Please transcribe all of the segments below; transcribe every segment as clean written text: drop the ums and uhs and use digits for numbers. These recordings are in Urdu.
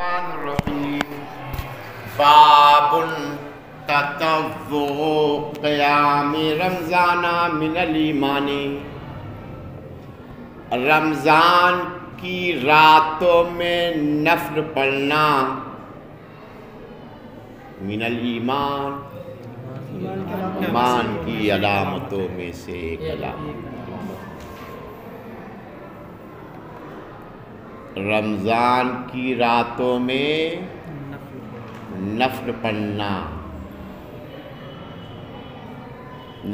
الرحمن الرحیم باب تطوع قیام رمضان من الایمان، رمضان کی راتوں میں نفل پڑھنا من الایمان، ایمان کی علامتوں میں سے ایک علامت۔ رمضان کی راتوں میں نفل پڑھنا،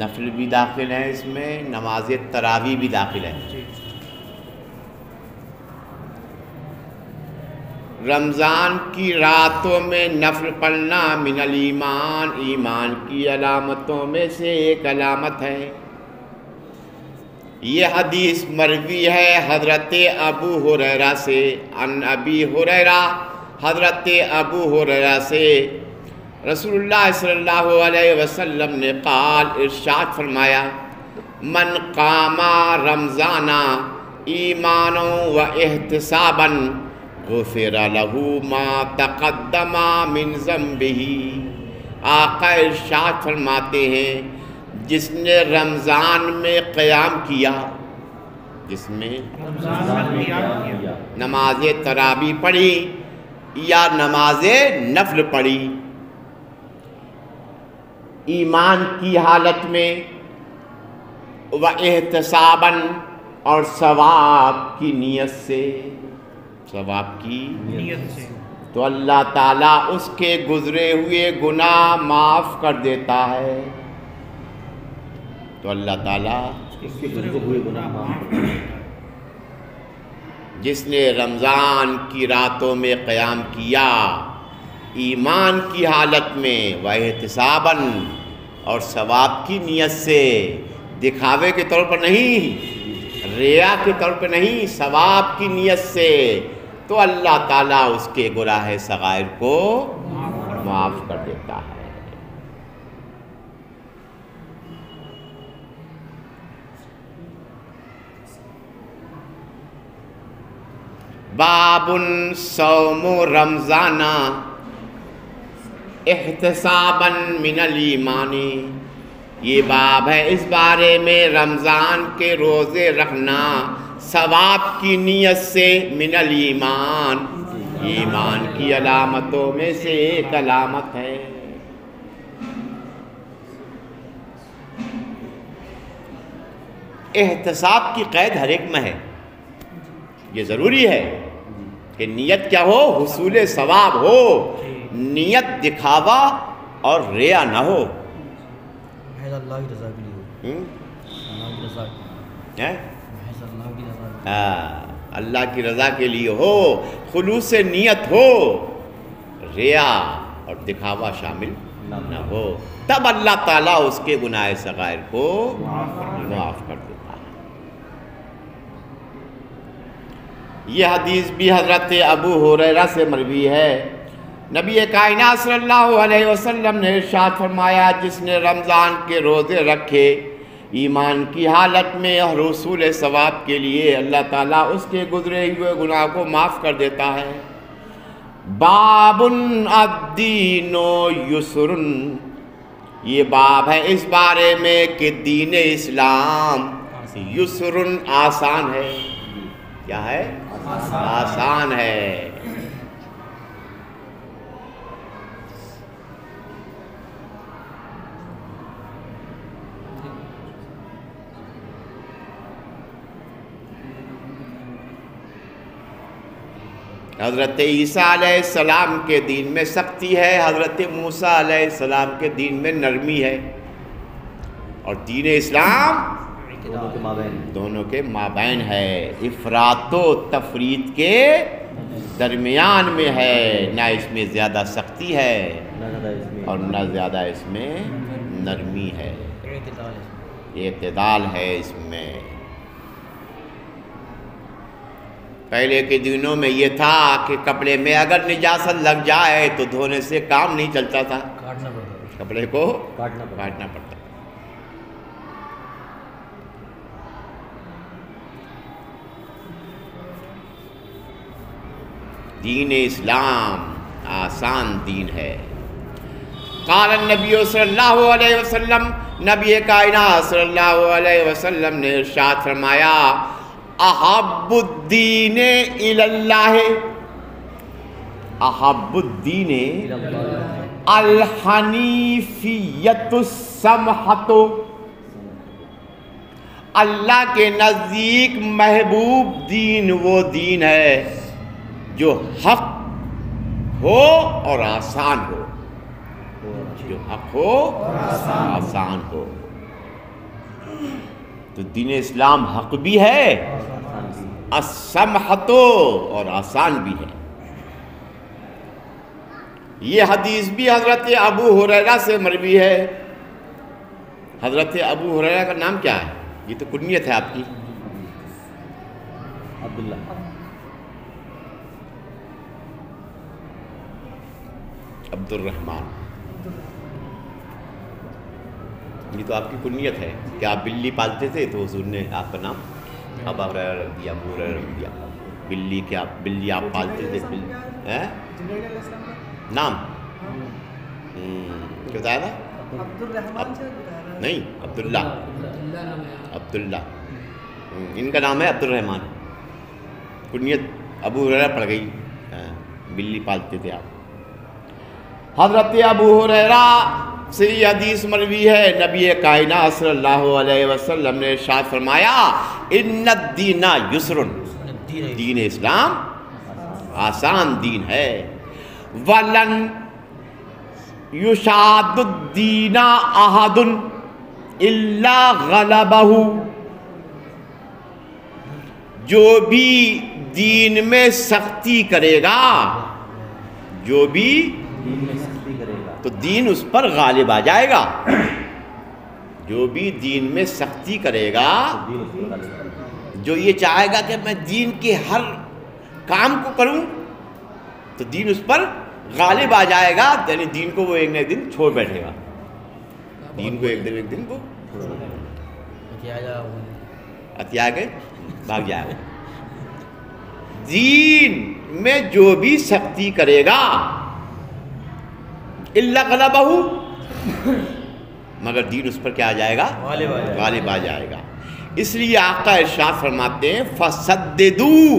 نفل بھی داخل ہے اس میں، نماز تراویح بھی داخل ہے۔ رمضان کی راتوں میں نفل پڑھنا من الایمان، ایمان کی علامتوں میں سے ایک علامت ہے۔ یہ حدیث مروی ہے حضرت ابو ہریرہ سے، عن ابی ہریرہ، حضرت ابو ہریرہ سے رسول اللہ صلی اللہ علیہ وسلم نے قال، ارشاد فرمایا، من قام رمضان ایمانا و احتسابا غفر له ما تقدم من ذنبہ۔ آقا ارشاد فرماتے ہیں، جس نے رمضان میں قیام کیا، جس میں نماز تراویح پڑھی یا نماز نفل پڑھی، ایمان کی حالت میں، و احتساباً اور ثواب کی نیت سے، ثواب کی نیت سے، تو اللہ تعالیٰ اس کے گزرے ہوئے گناہ معاف کر دیتا ہے۔ تو اللہ تعالیٰ جس نے رمضان کی راتوں میں قیام کیا ایمان کی حالت میں، و احتساباً اور ثواب کی نیت سے، دکھاوے کے طور پر نہیں، ریا کے طور پر نہیں، ثواب کی نیت سے، تو اللہ تعالیٰ اس کے گناہ صغائر کو معاف کر دیتا ہے۔ باب صوم رمضان احتسابا من الایمان، یہ باب ہے اس بارے میں رمضان کے روزے رکھنا ثواب کی نیت سے، من الایمان، ایمان کی علامتوں میں سے ایک علامت ہے۔ احتساب کی قید ہر ایک میں ہے، یہ ضروری ہے کہ نیت کیا ہو، حصول ثواب ہو، نیت دکھاوا اور ریا نہ ہو۔ اللہ کی رضا کے لیے اللہ کی رضا کے لیے ہو، خلوص نیت ہو، ریا اور دکھاوا شامل نہ ہو، تب اللہ تعالیٰ اس کے گناہ صغائر کو معاف کر دیتا ہے۔ یہ حدیث بھی حضرت ابو ہریرہ سے مروی ہے، نبی کائنات صلی اللہ علیہ وسلم نے ارشاد فرمایا، جس نے رمضان کے روزے رکھے ایمان کی حالت میں اور حصول ثواب کے لیے، اللہ تعالیٰ اس کے گزرے ہوئے گناہ کو معاف کر دیتا ہے۔ باب الدین یسر، یہ باب ہے اس بارے میں کہ دین اسلام یسر آسان ہے۔ کیا ہے؟ آسان ہے۔ حضرت عیسیٰ علیہ السلام کے دین میں سختی ہے، حضرت موسیٰ علیہ السلام کے دین میں نرمی ہے، اور دین اسلام دونوں کے مابین ہے، افراط و تفریط کے درمیان میں ہے، نہ اس میں زیادہ سختی ہے اور نہ زیادہ اس میں نرمی ہے، اعتدال ہے اس میں۔ پہلے کے دنوں میں یہ تھا کہ کپڑے میں اگر نجاست لگ جائے تو دھونے سے کام نہیں چلتا تھا، کپڑے کو کاٹنا پڑتا۔ دین اسلام آسان دین ہے۔ قال النبی صلی اللہ علیہ وسلم، نبی کائنات صلی اللہ علیہ وسلم نے ارشاد فرمایا، احب الدین الی اللہ، احب الدین الحنیفیت السمحۃ، اللہ کے نزدیک محبوب دین وہ دین ہے جو حق ہو اور آسان ہو، جو حق ہو آسان ہو۔ تو دین اسلام حق بھی ہے، السمحۃ اور آسان بھی ہے۔ یہ حدیث بھی حضرت ابو ہریرہ سے مروی ہے۔ حضرت ابو ہریرہ کا نام کیا ہے؟ یہ تو کنیت ہے آپ کی۔ عبداللہ، عبد الرحمن، یہ تو آپ کی کنیت ہے کہ آپ بلی پالتے تھے تو حضور نے آپ کا نام ابو ہریرہ رکھ دیا، ابو ہریرہ رکھ دیا۔ بلی آپ پالتے تھے، نام کیا بتایا تھا؟ نہیں، عبداللہ، عبداللہ ان کا نام ہے عبد الرحمن، کنیت ابو ہریرہ پڑ گئی، بلی پالتے تھے آپ۔ حضرت ابو ہریرہ سے یہ حدیث مروی ہے، نبی کائنات صلی اللہ علیہ وسلم نے ارشاد فرمایا، ان الدین یسر، دین اسلام آسان دین ہے، وَلَن یُشَادُ الدِّینَ أَحَدٌ إِلَّا غَلَبَهُ، جو بھی دین میں سختی کرے گا، جو بھی تو دین اس پر غالب آ جائے گا، جو بھی دین میں سختی کرے گا، جو یہ چاہے گا کہ میں دین کے ہر کام کو کروں تو دین اس پر غالب آ جائے گا، یعنی دین کو وہ ایک نہ ایک دن چھوڑ بیٹھے گا، دین کو ایک دن کو ہتھیا گئے بھاگ جائے گا۔ دین میں جو بھی سختی کرے گا، الا غلبہ، مگر دین اس پر کیا آ جائے گا؟ غالب آ جائے گا۔ اس لیے آقا ارشاد فرماتے ہیں، فَسَدِّدُوا،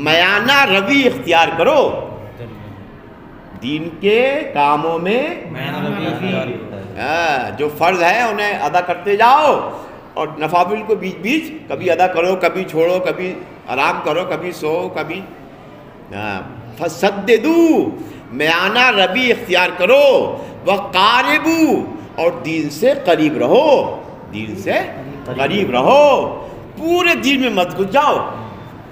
میانہ روی اختیار کرو، دین کے کاموں میں جو فرض ہے انہیں ادا کرتے جاؤ، اور نوافل کو بیچ بیچ کبھی ادا کرو، کبھی چھوڑو، کبھی آرام کرو، کبھی سو، کبھی فَسَدِّدُوا، میانہ روی اختیار کرو، وَقَارِبُوا، اور دین سے قریب رہو، دین سے قریب رہو، پورے دین میں مت گھس جاؤ،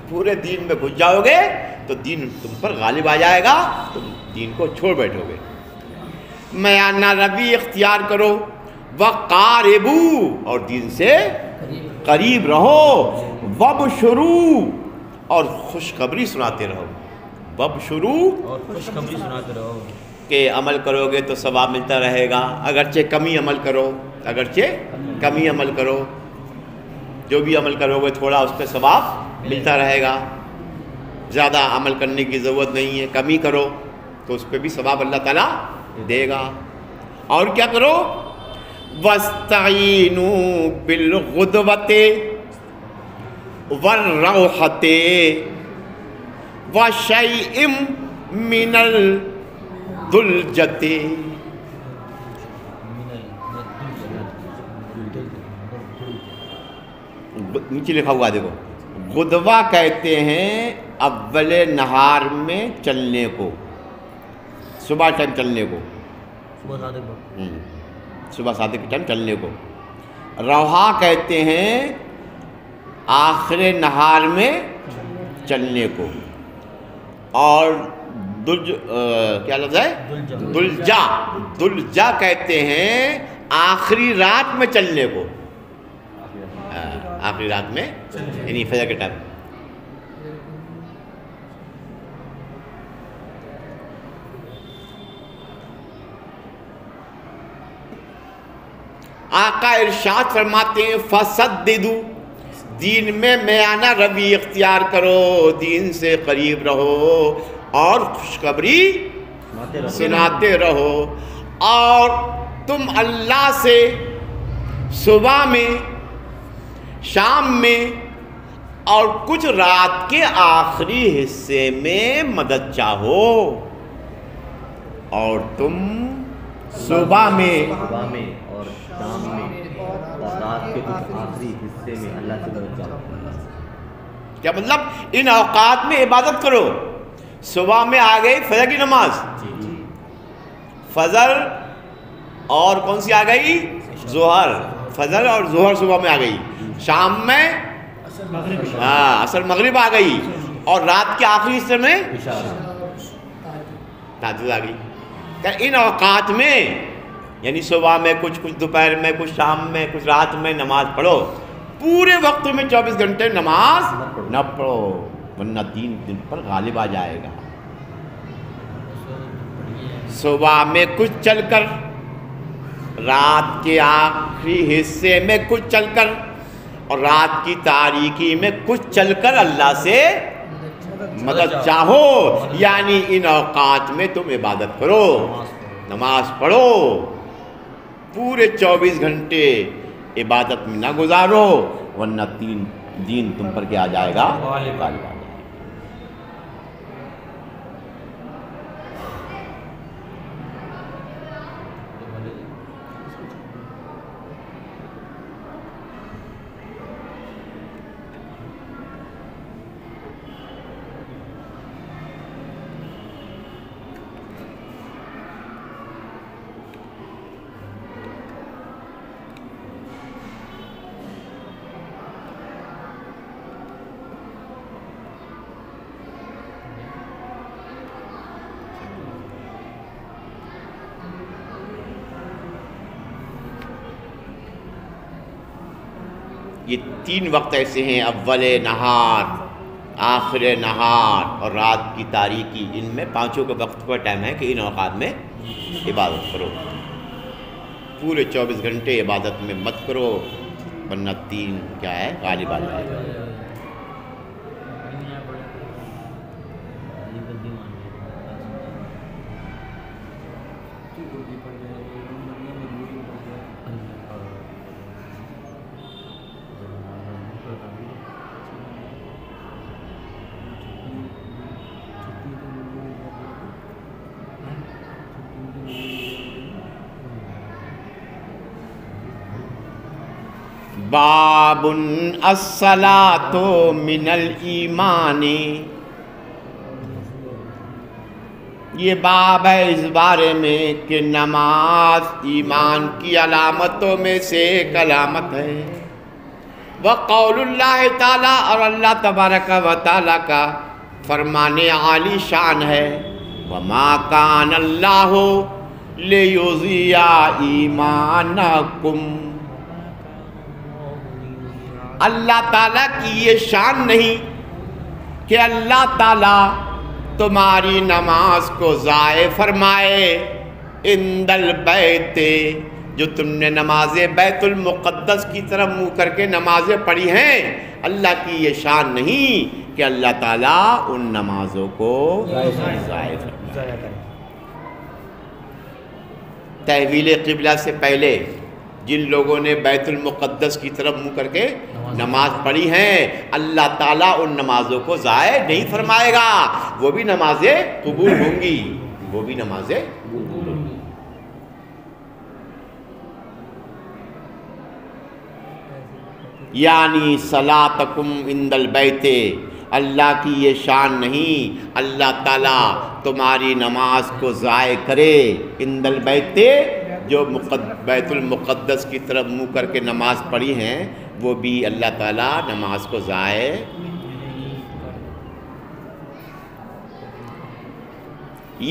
پورے دین میں گھس جاؤ گے تو دین تم پر غالب آ جائے گا، تم دین کو چھوڑ بیٹھو گے۔ میانہ روی اختیار کرو، وَقَارِبُوا، اور دین سے قریب رہو، وَبْشُرُوا، اور خوشخبری سناتے رہو، وَبْشُرُوا، اور خوشخبری سناتے رہو کہ عمل کرو گے تو ثواب ملتا رہے گا، اگرچہ کمی عمل کرو، اگرچہ کمی عمل کرو، جو بھی عمل کرو گے تھوڑا اس پہ ثواب ملتا رہے گا، زیادہ عمل کرنے کی ضرورت نہیں ہے، کمی کرو تو اس پہ بھی ثواب اللہ تعالیٰ دے گا۔ اور کیا کرو؟ وَاسْتَعِینُوا بِالْغُدْوَةِ وَالرَّوْحَةِ وَشَيْءٍ مِّنَ الدُّلْجَةِ، نیچے لکھا ہوا دیکھو، غدوہ کہتے ہیں اول نہار میں چلنے کو، صبح ٹائم چلنے کو، صبح صادق کے ٹائم چلنے کو۔ روحا کہتے ہیں آخر نہار میں چلنے کو، اور کیا لفظ ہے؟ دلجا، دلجا کہتے ہیں آخری رات میں چلنے کو، آخری رات میں یعنی فجر کے ٹائم۔ آقا ارشاد فرماتے ہیں، فَسَدِّدُوا، دین میں میانہ روی اختیار کرو، دین سے قریب رہو اور خوشخبری سناتے رہو، اور تم اللہ سے صبح میں، شام میں اور کچھ رات کے آخری حصے میں مدد چاہو، اور تم صبح میں اور شام میں اور رات کے کچھ آخری حصے میں اللہ سے مدد چاہو۔ کیا مطلب؟ ان اوقات میں عبادت کرو۔ صبح میں آ گئی فجر کی نماز، فجر اور کون سی آ گئی؟ ظہر، فجر اور ظہر صبح میں آ گئی، شام میں عصر مغرب آ گئی، اور رات کے آخری حصے میں تہجد آ گئی۔ کہ ان اوقات میں، یعنی صبح میں کچھ، دوپہر میں کچھ، شام میں کچھ، رات میں نماز پڑھو۔ پورے وقت میں 24 گھنٹے نماز نہ پڑھو، ورنہ دین پر غالب آ جائے گا۔ صبح میں کچھ چل کر، رات کے آخری حصے میں کچھ چل کر، اور رات کی تاریکی میں کچھ چل کر اللہ سے مدد چاہو، یعنی ان اوقات میں تم عبادت کرو، نماز پڑھو، پورے 24 گھنٹے عبادت میں نہ گزارو، ورنہ دین تم پر کیا آ جائے گا؟ غالب آ جائے گا۔ یہ 3 وقت ایسے ہیں، اول نہار، آخر نہار اور رات کی تاریکی۔ ان میں 5 کے وقت کا ٹائم ہے کہ ان اوقات میں عبادت کرو۔ پورے 24 گھنٹے عبادت میں مت کرو، ورنہ دین کیا ہے؟ غالب آ جائے گا۔ باب الصلاۃ من الایمان، یہ باب ہے اس بارے میں کہ نماز ایمان کی علامتوں میں سے ایک علامت ہے۔ وقول اللہ تعالی، اور اللہ تبارک و تعالی کا فرمان عالی شان ہے، وما کان اللہ لیضیع ایمانکم، اللہ تعالیٰ کی یہ شان نہیں کہ اللہ تعالیٰ تمہاری نماز کو ضائع فرمائے۔ عند البیت، جو تم نے نماز بیت المقدس کی طرف منہ کر کے نمازیں پڑھی ہیں، اللہ کی یہ شان نہیں کہ اللہ تعالیٰ ان نمازوں کو ضائع فرمائے۔ تحویل قبلہ سے پہلے جن لوگوں نے بیت المقدس کی طرف منہ کر کے نماز پڑھی ہیں، اللہ تعالیٰ ان نمازوں کو ضائع نہیں فرمائے گا، وہ بھی نمازیں قبول ہوں گی، وہ بھی نمازیں قبول ہوں گی۔ یعنی صلاتکم عند البیت، اللہ کی یہ شان نہیں اللہ تعالیٰ تمہاری نماز کو ضائع کرے۔ عند البیت، جو بیت المقدس کی طرف منہ کر کے نماز پڑھی ہیں، وہ بھی اللہ تعالیٰ نماز کو ضائع۔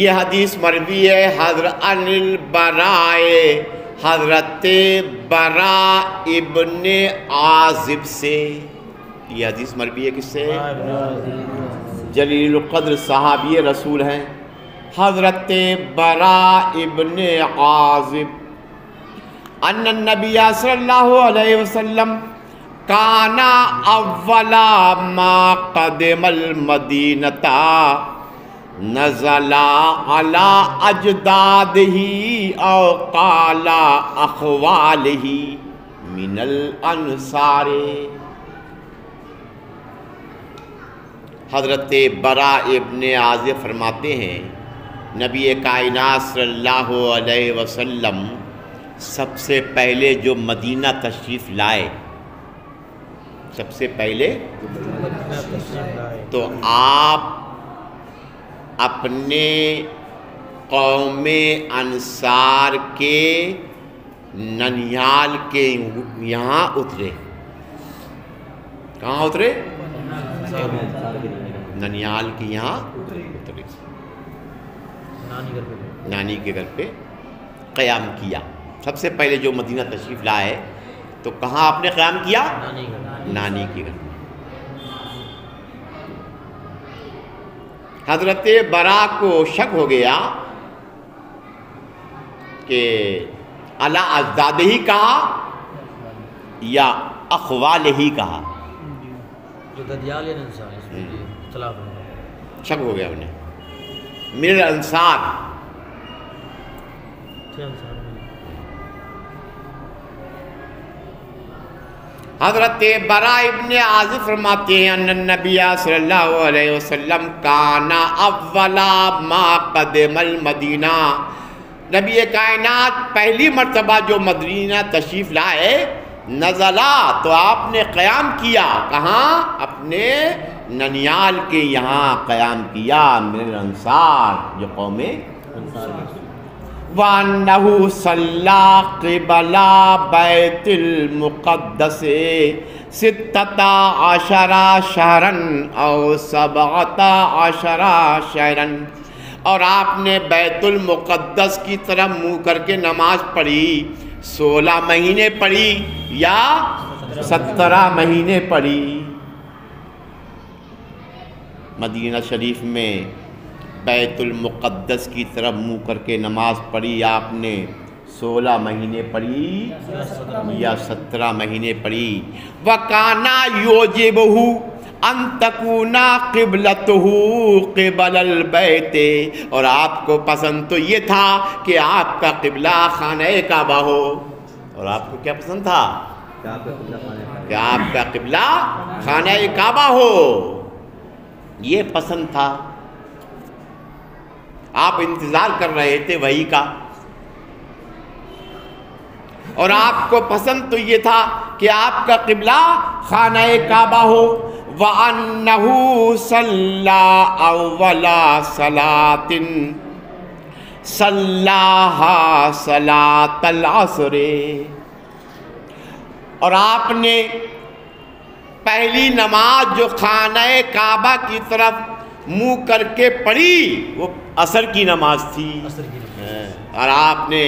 یہ حدیث مروی ہے حضرت عن البراء، حضرت براء ابن عازب سے۔ یہ حدیث مروی ہے کس سے؟ جلیل القدر صحابی رسول ہیں حضرت براء ابن عازب، ان النبی صلی اللہ علیہ وسلم کانا اولا ما قدم المدینتا نزلا علی اجدادہ او قالا اخوالہ من الانصار۔ حضرت براء ابن عازب فرماتے ہیں نبی کائنات صلی اللہ علیہ وسلم سب سے پہلے جو مدینہ تشریف لائے، سب سے پہلے تو آپ اپنے قوم انصار کے ننیال کے یہاں اترے۔ کہاں اترے؟ ننیال کے یہاں اترے، نانی کے گھر پہ قیام کیا۔ سب سے پہلے جو مدینہ تشریف لائے تو کہاں آپ نے قیام کیا؟ نانی کے گھر۔ حضرت برا کو شک ہو گیا کہ علی اجدادہ ہی کہا یا اخوال ہی کہا، شک ہو گیا انہیں۔ من الانصار، حضرت براء ابن عازب فرماتے ہیں ان النبی صلی اللہ علیہ وسلم کانا اولا ما قدم المدینہ، نبی کائنات پہلی مرتبہ جو مدینہ تشریف لائے، نزلہ تو آپ نے قیام کیا، کہاں؟ اپنے ننیال کے یہاں قیام کیا، من الانصار جو قوم انصار۔ وَأَنَّهُ صَلَّى قِبَلَ بَيْتِ الْمُقَدَّسِ 16 شہرًا أو 17 شہرًا، اور آپ نے بیت المقدس کی طرف منہ کر کے نماز پڑھی، 16 مہینے پڑھی یا 17 مہینے پڑھی۔ مدینہ شریف میں بیت المقدس کی طرف منہ کر کے نماز پڑھی آپ نے، 16 مہینے پڑھی یا 17 مہینے پڑھی۔ وَكَانَ يُعْجِبُهُ أَن تَكُونَ قِبْلَتُهُ قِبَلَ الْبَيْتِ، اور آپ کو پسند تو یہ تھا کہ آپ کا قبلہ خانہ کعبہ ہو۔ اور آپ کو کیا پسند تھا؟ کہ آپ کا قبلہ خانہ کعبہ ہو، یہ پسند تھا۔ آپ انتظار کر رہے تھے وحی کا، اور آپ کو پسند تو یہ تھا کہ آپ کا قبلہ خانہ کعبہ ہو۔ وَأَنَّهُ صَلَّى أَوَّلَ صَلَاةٍ صَلَّاهَا صَلَاةَ الْعَصْرِ، اور آپ نے پہلی نماز جو خانہ کعبہ کی طرف منہ کر کے پڑھی وہ عصر کی نماز تھی، اور آپ نے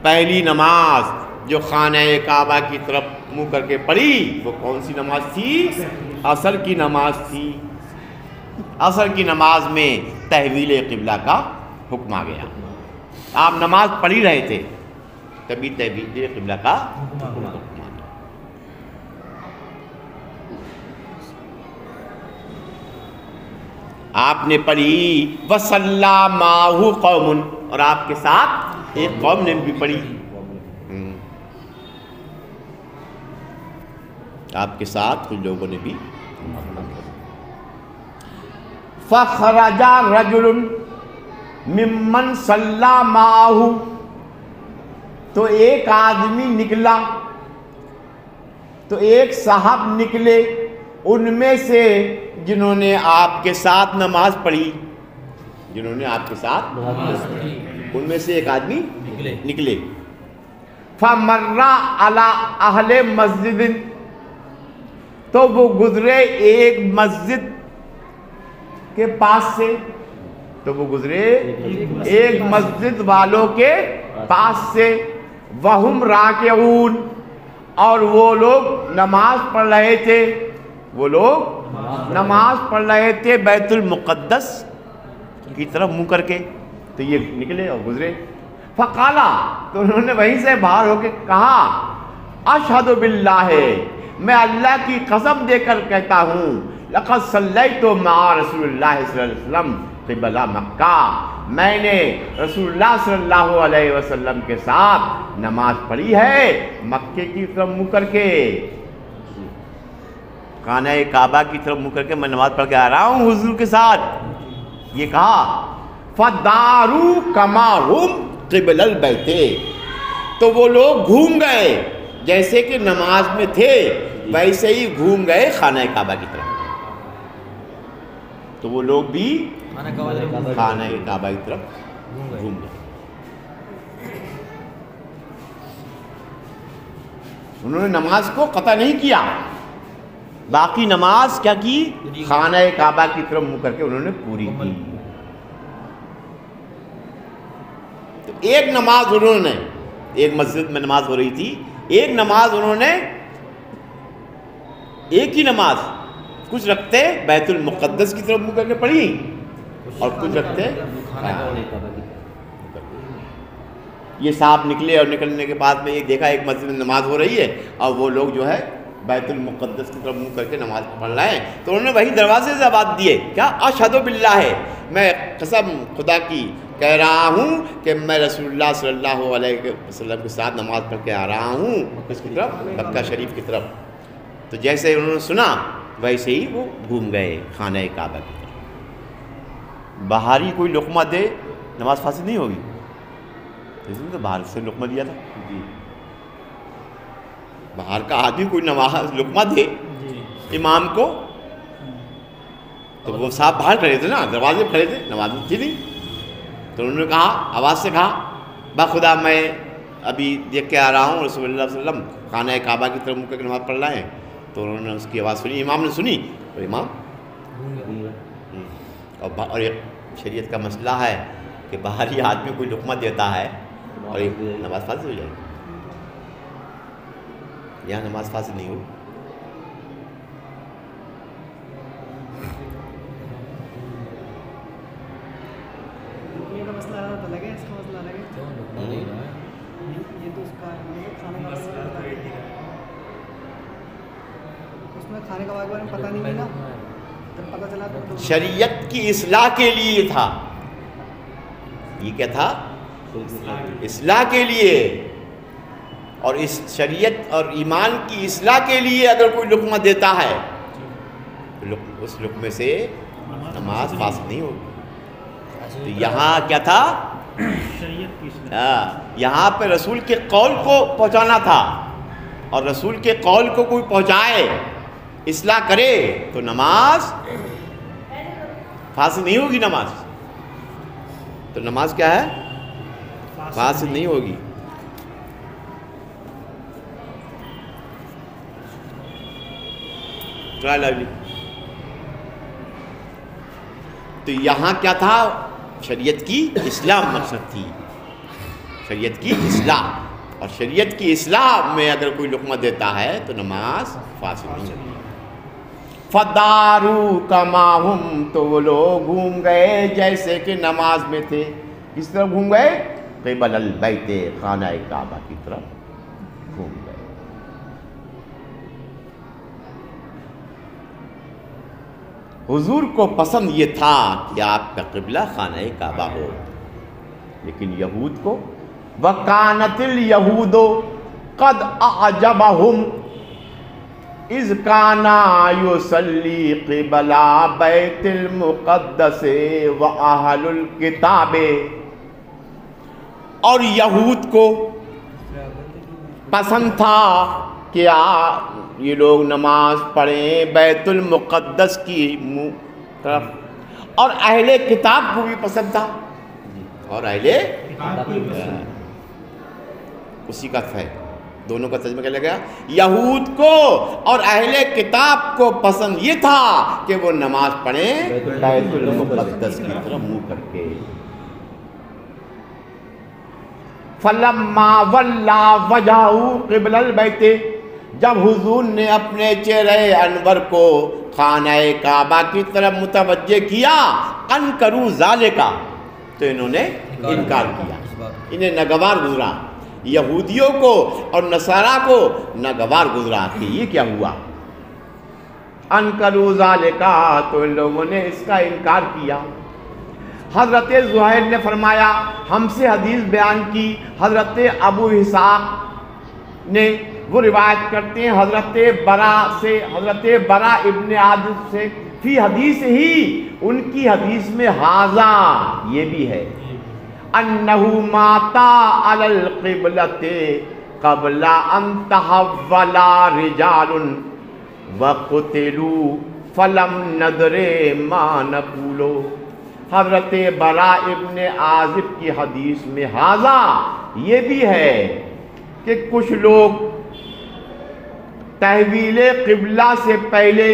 پہلی نماز جو خانہ کعبہ کی طرف منہ کر کے پڑھی وہ کون سی نماز تھی؟ عصر کی نماز تھی۔ عصر کی نماز میں تحویل قبلہ کا حکم آ گیا، آپ نماز پڑھ ہی رہے تھے تبھی تحویل قبلہ کا حکم آ گیا۔ آپ نے پڑھی وَصَلَّى مَعَهُ قَوْمٌ، اور آپ کے ساتھ ایک قوم نے بھی پڑھی، آپ کے ساتھ کچھ لوگوں نے بھی۔ فَخَرَجَ رَجُلٌ مِّمَّنْ صَلَّى مَعَهُ، تو ایک آدمی نکلا، تو ایک صاحب نکلے ان میں سے جنہوں نے آپ کے ساتھ نماز پڑھی، جنہوں نے آپ کے ساتھ ان میں سے ایک آدمی نکلے۔ فَمَرَّ عَلَىٰ أَهْلِ مَسْجِدٍ، تو وہ گزرے ایک مسجد کے پاس سے، تو وہ گزرے ایک مسجد والوں کے پاس سے، وَهُمْ رَاكِعُونَ، اور وہ لوگ نماز پڑھ رہے تھے، وہ لوگ نماز پڑھ رہے تھے بیت المقدس کی طرف منہ کر کے، تو یہ نکلے اور گزرے۔ فقالا، تو انہوں نے وہیں سے باہر ہو کے کہا اشہد باللہ میں اللہ کی قسم دے کر کہتا ہوں لقد صلیت مع رسول اللہ صلی اللہ علیہ وسلم قبلہ مکہ، میں نے رسول اللہ صلی اللہ علیہ وسلم کے ساتھ نماز پڑھی ہے مکے کی طرف منہ کر کے، خانہ کعبہ کی طرف منہ کر کے میں نماز پڑھ کے آ رہا ہوں حضور کے ساتھ۔ یہ کہا فَدَارُوا كَمَا هُمْ قِبْلَ الْبَيْتِ، تو وہ لوگ گھوم گئے جیسے کہ نماز میں تھے ویسے ہی گھوم گئے خانہ کعبہ کی طرف، تو وہ لوگ بھی خانہ کعبہ کی طرف گھوم گئے۔ انہوں نے نماز کو قطع نہیں کیا، باقی نماز کیا کی؟ خانہ کعبہ کی طرف منہ کر کے انہوں نے پوری کی۔ تو ایک نماز انہوں نے، ایک مسجد میں نماز ہو رہی تھی، ایک نماز انہوں نے ایک ہی نماز کچھ رکھتے بیت المقدس کی طرف منہ کر کے پڑھی اور کچھ رکھتے یہ صاحب نکلے، اور نکلنے کے بعد میں ایک دیکھا ایک مسجد میں نماز ہو رہی ہے اور وہ لوگ جو ہے بیت المقدس کی طرف منہ کر کے نماز پڑھ رہے ہیں، تو انہوں نے وہی دروازے سے آواز دیے، کیا اشہد باللہ ہے، میں قسم خدا کی کہہ رہا ہوں کہ میں رسول اللہ صلی اللہ علیہ وسلم کے ساتھ نماز پڑھ کے آ رہا ہوں اس کی طرف، مکہ شریف کی طرف۔ تو جیسے انہوں نے سنا ویسے ہی وہ گھوم گئے خانہ کعبہ کی طرف۔ باہر ہی کوئی لقمہ دے نماز فاسد نہیں ہوگی، تو باہر سے لقمہ دیا تھا، باہر کا آدمی کوئی نماز لقمہ دے امام کو، تو وہ صاحب باہر کھڑے تھے نا، دروازے پہ کھڑے تھے، نماز تھی نہیں، تو انہوں نے کہا آواز سے کہا بخدا میں ابھی دیکھ کے آ رہا ہوں رسول اللہ صلی اللہ علیہ وسلم خانہ کعبہ کی طرف منہ کر کے نماز پڑھ رہے ہیں، تو انہوں نے اس کی آواز سنی، امام نے سنی، تو امام اور ایک شریعت کا مسئلہ ہے کہ باہری آدمی کوئی لقمہ دیتا ہے اور ایک نماز فاسد ہو جائے گی، یہاں نماز فاسد نہیں ہوگی۔ شریعت کی اصلاح کے لیے تھا، یہ کیا تھا؟ اصلاح کے لیے، اور اس شریعت اور ایمان کی اصلاح کے لیے اگر کوئی لقمہ دیتا ہے تو اس لقمے سے نماز فاسد نہیں ہوگی۔ تو یہاں کیا تھا؟ یہاں پہ رسول کے قول کو پہنچانا تھا، اور رسول کے قول کو کوئی پہنچائے اصلاح کرے تو نماز فاسد نہیں ہوگی۔ نماز تو نماز کیا ہے؟ فاسد نہیں ہوگی۔ تو یہاں کیا تھا؟ شریعت کی اصلاح مقصد تھی، شریعت کی اصلاح، اور شریعت کی اصلاح میں اگر کوئی لقمہ دیتا ہے تو نماز فاسد نہیں ہوگی۔ فَدَارُوا كَمَا هُمْ، تو وہ لوگ گھوم گئے جیسے کہ نماز میں تھے، کس طرف گھوم گئے؟ قبل البیت، خانہ کعبہ کی طرف گھوم گئے۔ حضور کو پسند یہ تھا کہ آپ کا قبلہ خانہ کعبہ ہو، لیکن یہود کو وَكَانَتِ الْيَهُودُ قَدْ أَعْجَبَهُمْ اِذْ كَانَ يُصَلِّي قِبَلَ بَيْتِ الْمُقَدَّسِ وَأَهْلُ الْكِتَابِ، اور یہود کو پسند تھا کہ یہ لوگ نماز پڑھیں بیت المقدس کی طرف، اور اہل کتاب کو بھی پسند تھا، اور اہل اسی کا ہے، دونوں کا ترجمہ کیا لگا؟ یہود کو اور اہل کتاب کو پسند یہ تھا کہ وہ نماز پڑھیں بیت المقدس کی طرف منہ کر کے۔ فَلَمَّا وَلَّا وَجْهَهُ قِبْلَ الْبَيْتِ، جب حضور نے اپنے چہرے انور کو خانہ کعبہ کی طرف متوجہ کیا، انکروا ذالک، تو انہوں نے انکار کیا، انہیں ناگوار گزرا، یہودیوں کو اور نصارہ کو ناگوار گزرا کہ یہ کیا ہوا. انکروا ذالک، تو ان لوگوں نے اس کا انکار کیا. حضرت زہیر نے فرمایا، ہم سے حدیث بیان کی حضرت ابو اسحاق نے، وہ روایت کرتے ہیں حضرت برا سے، حضرت برا ابن عازب سے، فی حدیث ہی، ان کی حدیث میں ھذا یہ بھی ہے، انہو ماتا علی القبلۃ قبل ان تحول رجال وقتلوا فلم ندر ما نقول. حضرت برا ابن عازب کی حدیث میں ھذا یہ بھی ہے کہ کچھ لوگ تحویل قبلہ سے پہلے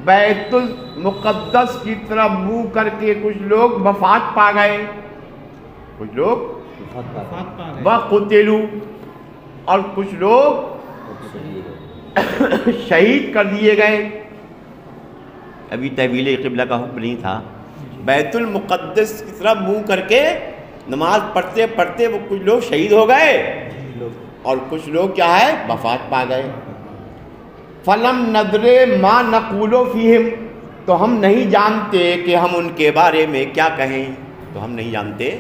بیت المقدس کی طرف منہ کر کے کچھ لوگ وفات پا گئے، کچھ لوگ وقتلوا، اور کچھ لوگ شہید کر دیے گئے. ابھی تحویل قبلہ کا حکم نہیں تھا، بیت المقدس کی طرف منہ کر کے نماز پڑھتے پڑھتے وہ کچھ لوگ شہید ہو گئے اور کچھ لوگ کیا ہے وفات پا گئے. فلم ندر ما نقول فیہم، تو ہم نہیں جانتے کہ ہم ان کے بارے میں کیا کہیں. تو ہم نہیں جانتے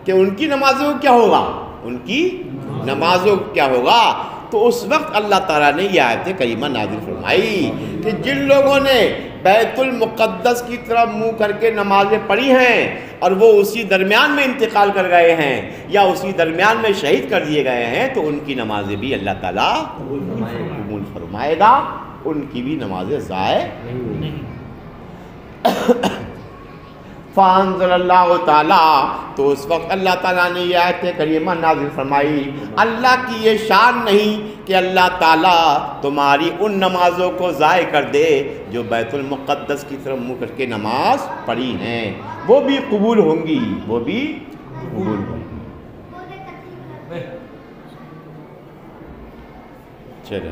کہ ان کی نمازوں کیا ہوگا، ان کی نمازوں کیا ہوگا. تو اس وقت اللہ تعالیٰ نے یہ آیت کریمہ نازل فرمائی کہ جن لوگوں نے بیت المقدس کی طرف منہ کر کے نمازیں پڑھی ہیں اور وہ اسی درمیان میں انتقال کر گئے ہیں یا اسی درمیان میں شہید کر دیے گئے ہیں، تو ان کی نمازیں بھی اللہ تعالیٰ قبول فرمائے گا، ان کی بھی نمازیں ضائع نہیں. فانزل اللہ تعالیٰ، تو اس وقت اللہ تعالیٰ نے یہ آیت کریمہ نازل فرمائی. اللہ کی یہ شان نہیں کہ اللہ تعالیٰ تمہاری ان نمازوں کو ضائع کر دے جو بیت المقدس کی طرف منہ کر کے نماز پڑھی ہیں، وہ بھی قبول ہوں گی، وہ بھی قبول ہوں گی. چلو